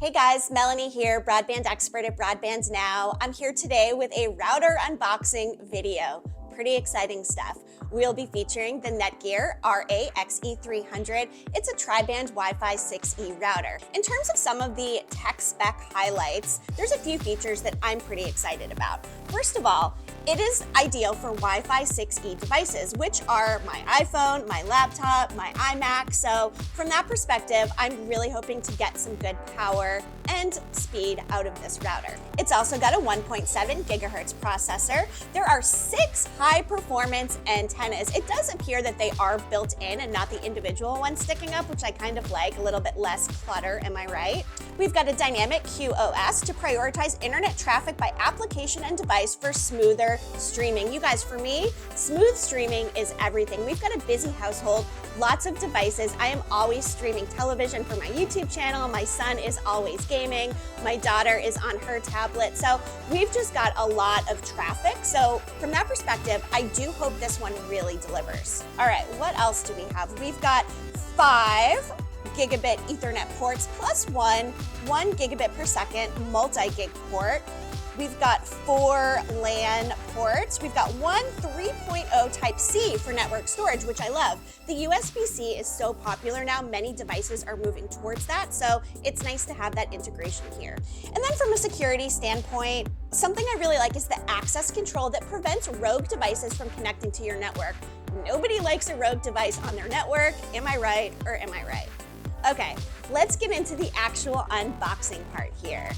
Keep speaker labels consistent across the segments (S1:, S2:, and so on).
S1: Hey guys, Melanie here, Broadband Expert at Broadband Now. I'm here today with a router unboxing video. Pretty exciting stuff. We'll be featuring the Netgear RAXE300. It's a tri-band Wi-Fi 6E router. In terms of some of the tech spec highlights, there's a few features that I'm pretty excited about. First of all, it is ideal for Wi-Fi 6E devices, which are my iPhone, my laptop, my iMac. So from that perspective, I'm really hoping to get some good power and speed out of this router. It's also got a 1.7 gigahertz processor. There are 6 high-performance antennas. It does appear that they are built in and not the individual ones sticking up, which I kind of like, a little bit less clutter, am I right? We've got a dynamic QoS to prioritize internet traffic by application and device for smoother streaming. You guys, for me, smooth streaming is everything. We've got a busy household, lots of devices. I am always streaming television for my YouTube channel. My son is always gaming. My daughter is on her tablet. So we've just got a lot of traffic. So from that perspective, I do hope this one really delivers. All right, what else do we have? We've got 5 gigabit Ethernet ports plus one 1 gigabit per second multi-gig port. We've got 4 LAN ports. We've got one 3.0 Type-C for network storage, which I love. The USB-C is so popular now, many devices are moving towards that, so it's nice to have that integration here. And then from a security standpoint, something I really like is the access control that prevents rogue devices from connecting to your network. Nobody likes a rogue device on their network, am I right or am I right? Okay, let's get into the actual unboxing part here.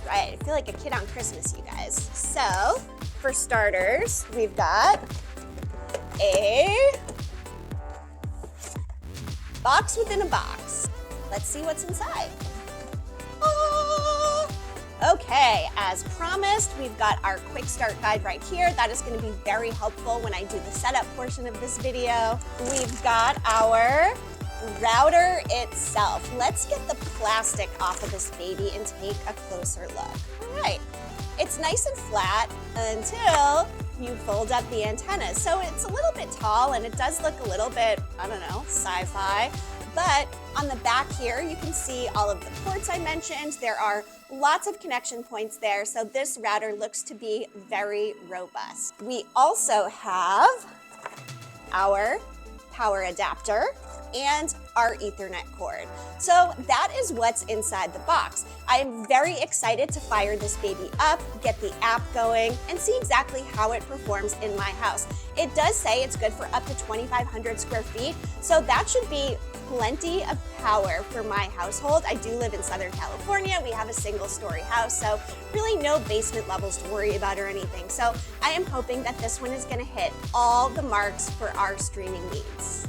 S1: Right, I feel like a kid on Christmas, you guys. So, for starters, we've got a box within a box. Let's see what's inside. Ah! Okay, as promised, we've got our quick start guide right here. That is going to be very helpful when I do the setup portion of this video. We've got our router itself. Let's get the plastic off of this baby and take a closer look. All right, it's nice and flat until you fold up the antennas. So it's a little bit tall and it does look a little bit, I don't know, sci-fi. But on the back here, you can see all of the ports I mentioned. There are lots of connection points there. So this router looks to be very robust. We also have our power adapter and our Ethernet cord. So that is what's inside the box. I am very excited to fire this baby up, get the app going, and see exactly how it performs in my house. It does say it's good for up to 2,500 square feet, so that should be plenty of power for my household. I do live in Southern California. We have a single-story house, so really no basement levels to worry about or anything. So I am hoping that this one is gonna hit all the marks for our streaming needs.